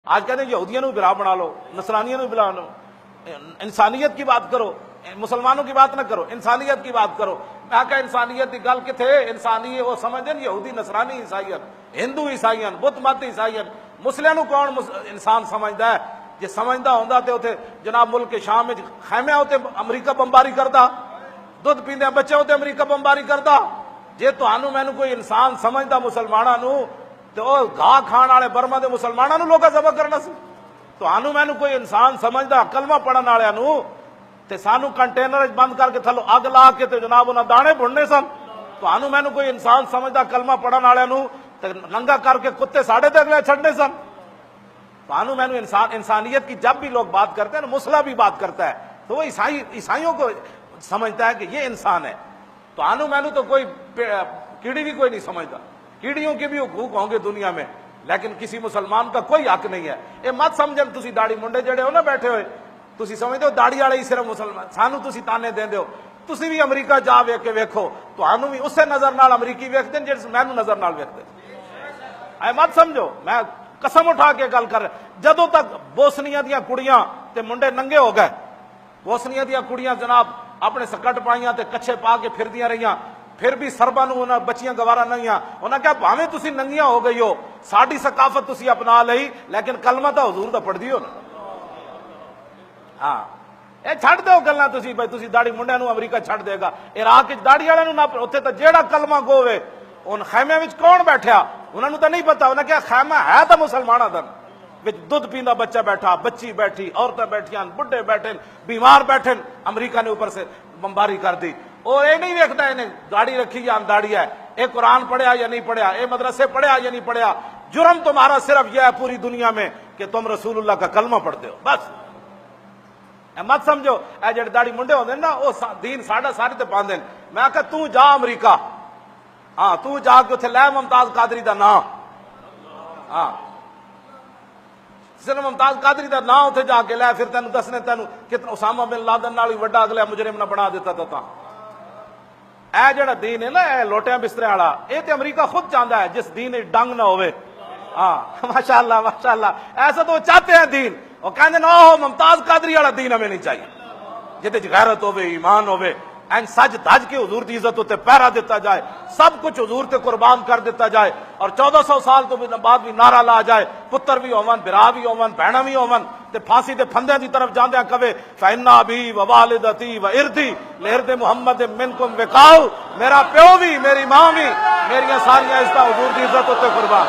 آج کہتے ہیں یہودیوں کو برا بنا لو، نصرانیوں کو بلا لو، انسانیت کی بات کرو، مسلمانوں کی بات نہ کرو، انسانیت کی بات کرو۔ میں کہا انسانیت کی گل کتھے؟ انسانی وہ سمجھتے ہیں یہودی نصرانی عیسائیت، ہندو عیسائیت، بت مت عیسائیت، مسلموں کو کون انسان سمجھتا ہے؟ جی سمجھتا ہوندا تے اوتھے جناب ملک کے شام وچ خیمے ہوتے امریکہ بمباری کردا، دودھ پیندے بچے ہوتے امریکہ بمباری کردا۔ جے تانوں مینوں کوئی انسان سمجھدا مسلماناں نو تے او گھا کھان والے برما دے مسلماناں نو لوکاں ذبح کرنا سی۔ تانوں مینوں کوئی انسان سمجھدا کلمہ پڑھن والےاں نو تے سانو کنٹینر بند کر کے تھلو اگ لا کے تے جناب انہاں دانے بھننے سن۔ تانوں مینوں کوئی انسان سمجھدا کلمہ پڑھن والےاں نو تے ننگا کر کے کتے ساڑے تے اگلے چھڈنے سن۔ تانوں مینوں انسانیت کی جب بھی لوگ بات کرتے ہیں نا، مسلح بھی بات کرتا ہے تو وہ عیسائیوں کو سمجھتا ہے کہ یہ انسان ہے۔ تو آنو مینو تو کوئی کیڑی بھی کوئی نہیں سمجھتا، کیڑیوں کے بھی حقوق ہوں گے دنیا میں، لیکن کسی مسلمان کا کوئی حق نہیں ہے۔ یہ مت سمجھن تسی داڑھی منڈے جڑے ہو نا بیٹھے ہوئے، تسی سمجھتے ہو داڑھی والے ہی صرف مسلمان، سانو تسی تانے دیندے ہو۔ تسی بھی امریکہ جا ویکھ کے ویکھو تو آنو بھی اسے نظر نال امریکی ویکھتے ہیں جس مینو نظر نال ویکھتے ہیں۔ اے مت سمجھو، میں قسم اٹھا کے گل کر رہا، جدوں تک بوسنیا دیا کڑیاں تے منڈے ننگے ہو گئے، بوسنیا دیا کڑیاں جناب اپنے سکٹ پائیاں تے کچھے پا کے پھردیاں رہیاں، پھر بھی سرباں نوں انہاں بچیاں گوارا نہیں آ، انہاں کہا بھاویں تسی ننگیاں ہو گئی ہو، ساڈی ثقافت تسی اپنا لئی، لیکن کلمہ تا حضور دا پڑھ دیو نا۔ ہاں اے چھڈ دیو گلاں تسی بھائی تسی داڑھی منڈیاں نوں امریکہ چھڈ دے گا، عراق وچ داڑھی والے نوں نہ اوتھے تے جیڑا کلمہ گووے ان خیمے وچ کون بیٹھیا انہاں نوں تے نہیں پتا، انہاں کہا خیمہ ہے تے مسلماناں دا وچ دودھ پیندا بچہ بیٹھا، بچی بیٹھی، عورتیں بیٹھیاں، بڈھے بیٹھے، بیمار بیٹھے، امریکہ نے اوپر سے بمباری کر دی۔ اور یہ نہیں دیکھتا انہیں داڑھی رکھی یا انداڑھی ہے، اے قرآن پڑھیا یا نہیں پڑھیا، اے مدرسے پڑھیا یا نہیں پڑھیا۔ جرم تمہارا صرف یہ ہے پوری دنیا میں کہ تم رسول اللہ کا کلمہ پڑھتے ہو، بس۔ اے مت سمجھو اے جڑے داڑھی منڈے ہوندے نا وہ دین ساڈا سارے تے پاندے۔ میں کہ تو جا امریکہ، ہاں تو جا کے اتنے لے ممتاز قادری دا نام، ہاں صرف ممتاز قادری دا نام اتنے جا کے لے، پھر تینوں دسنے تینوں کتنا اسامہ بن لادن نال وڈا اگلا مجرم نہ بنا دیتا تھا۔ اے جڑا دین ہے نا اے لوٹیاں بسترے والا، اے تے امریکہ خود چاہتا ہے جس دین ڈنگ نہ ہوئے۔ ہاں ماشاءاللہ ماشاءاللہ، ایسا تو وہ چاہتے ہیں دین، وہ کہتے ہیں نو ممتاز قادری والا دین ہمیں نہیں چاہیے، جہدے غیرت ہوے، ایمان ہوے، این سج دھج کے حضور دی عزت تے پہرا دیتا جائے، سب کچھ حضور تے قربان کر دیتا جائے، اور 1400 سال تو بعد بھی نعرہ لا جائے، پتر بھی ہون، برا بھی ہون، بہنا بھی ہون، تے پھانسی دے پھندے دی طرف جاندیاں کہے فإنا ابی و والدتی و ارضی لعرض محمد منکم وقاؤ، میرا پیو بھی، میری ماں بھی، میری ساری عزت حضور دی عزت تے قربان۔